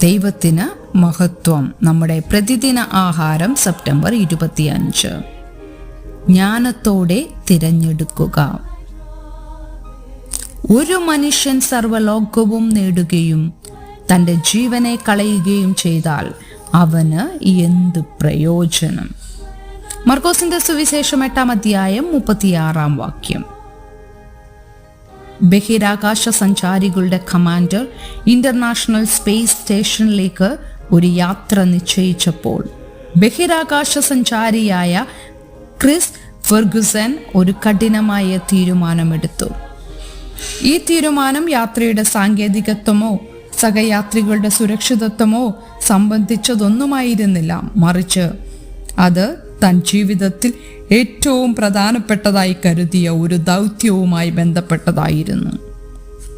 ദൈവത്തിന് മഹത്വം. നമ്മുടെ പ്രതിദിന ആഹാരം സെപ്റ്റംബർ 25. ജ്ഞാനത്തോടെ തിരഞ്ഞെടുക്കുക. ഒരു മനുഷ്യൻ സർവ്വലോകവും നേടുകയും തൻ്റെ ജീവനെ കളയുകയും ചെയ്താൽ അവന് എന്ത് പ്രയോജനം? മർക്കോസിന്റെ സുവിശേഷം 8-ാം അധ്യായം 36-ാം വാക്യം. ബഹിരാകാശ സഞ്ചാരികളുടെ കമാൻഡർ ഇന്റർനാഷണൽ സ്പേസ് സ്റ്റേഷനിലേക്ക് ഒരു യാത്ര നിശ്ചയിച്ചപ്പോൾ ബഹിരാകാശ സഞ്ചാരിയായ ക്രിസ് ഫെർഗുസൺ ഒരു കഠിനമായ തീരുമാനമെടുത്തു. ഈ തീരുമാനം യാത്രയുടെ സാങ്കേതികത്വമോ സഹയാത്രികളുടെ സുരക്ഷിതത്വമോ സംബന്ധിച്ചതൊന്നുമായിരുന്നില്ല, മറിച്ച് അത് താൻ ജീവിതത്തിൽ ഏറ്റവും പ്രധാനപ്പെട്ടതായി കരുതിയ ഒരു ദൗത്യവുമായി ബന്ധപ്പെട്ടതായിരുന്നു.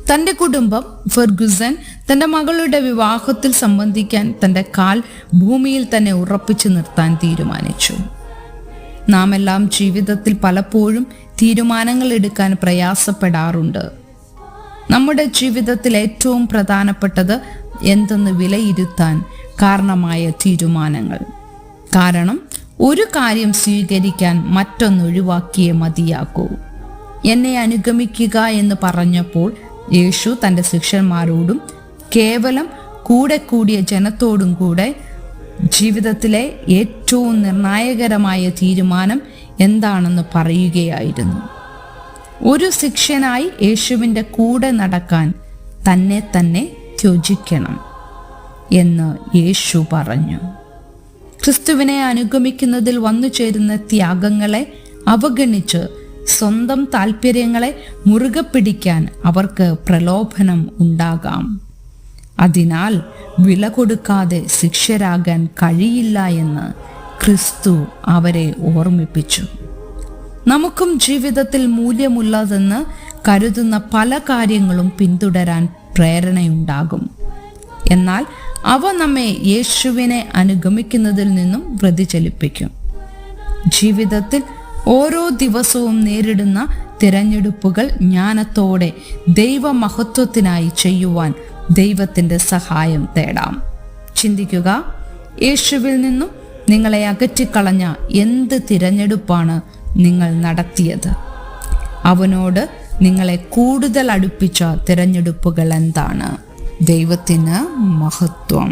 തൻ്റെ കുടുംബം ഫെർഗുസൺ തൻ്റെ മകളുടെ വിവാഹത്തിൽ സംബന്ധിക്കാൻ തൻ്റെ കാൽ ഭൂമിയിൽ തന്നെ ഉറപ്പിച്ചു നിർത്താൻ തീരുമാനിച്ചു. നാം എല്ലാം ജീവിതത്തിൽ പലപ്പോഴും തീരുമാനങ്ങൾ എടുക്കാൻ പ്രയാസപ്പെടാറുണ്ട്. നമ്മുടെ ജീവിതത്തിൽ ഏറ്റവും പ്രധാനപ്പെട്ടത് എന്തെന്ന് വിലയിരുത്താൻ കാരണമായ തീരുമാനങ്ങൾ. കാരണം ഒരു കാര്യം സ്വീകരിക്കാൻ മറ്റൊന്നൊഴിവാക്കിയേ മതിയാകൂ. എന്നെ അനുഗമിക്കുക എന്ന് പറഞ്ഞപ്പോൾ യേശു തൻ്റെ ശിഷ്യന്മാരോടും കേവലം കൂടെ കൂടിയ ജനത്തോടും കൂടെ ജീവിതത്തിലെ ഏറ്റവും നിർണായകരമായ തീരുമാനം എന്താണെന്ന് പറയുകയായിരുന്നു. ഒരു ശിഷ്യനായി യേശുവിൻ്റെ കൂടെ നടക്കാൻ തന്നെ ത്യജിക്കണം എന്ന് യേശു പറഞ്ഞു. ക്രിസ്തുവിനെ അനുഗമിക്കുന്നതിൽ വന്നു ചേരുന്ന ത്യാഗങ്ങളെ അവഗണിച്ച് സ്വന്തം താല്പര്യങ്ങളെ മുറുകെ പിടിക്കാൻ അവർക്ക് പ്രലോഭനം ഉണ്ടാകാം. അതിനാൽ വില കൊടുക്കാതെ ശിഷ്യരാകാൻ കഴിയില്ല എന്ന് ക്രിസ്തു അവരെ ഓർമ്മിപ്പിച്ചു. നമുക്കും ജീവിതത്തിൽ മൂല്യമുള്ളതെന്ന് കരുതുന്ന പല കാര്യങ്ങളും പിന്തുടരാൻ പ്രേരണയുണ്ടാകും. എന്നാൽ അവ നമ്മെ യേശുവിനെ അനുഗമിക്കുന്നതിൽ നിന്നും വ്യതിചലിപ്പിക്കും. ജീവിതത്തിൽ ഓരോ ദിവസവും നേരിടുന്ന തിരഞ്ഞെടുപ്പുകൾ ജ്ഞാനത്തോടെ ദൈവമഹത്വത്തിനായി ചെയ്യുവാൻ ദൈവത്തിൻ്റെ സഹായം തേടാം. ചിന്തിക്കുക, യേശുവിൽ നിന്നും നിങ്ങളെ അകറ്റിക്കളഞ്ഞ എന്ത് തിരഞ്ഞെടുപ്പാണ് നിങ്ങൾ നടത്തിയത്? അവനോട് നിങ്ങളെ കൂടുതൽ അടുപ്പിച്ച തിരഞ്ഞെടുപ്പുകൾ എന്താണ്? ദൈവത്തിന് മഹത്വം.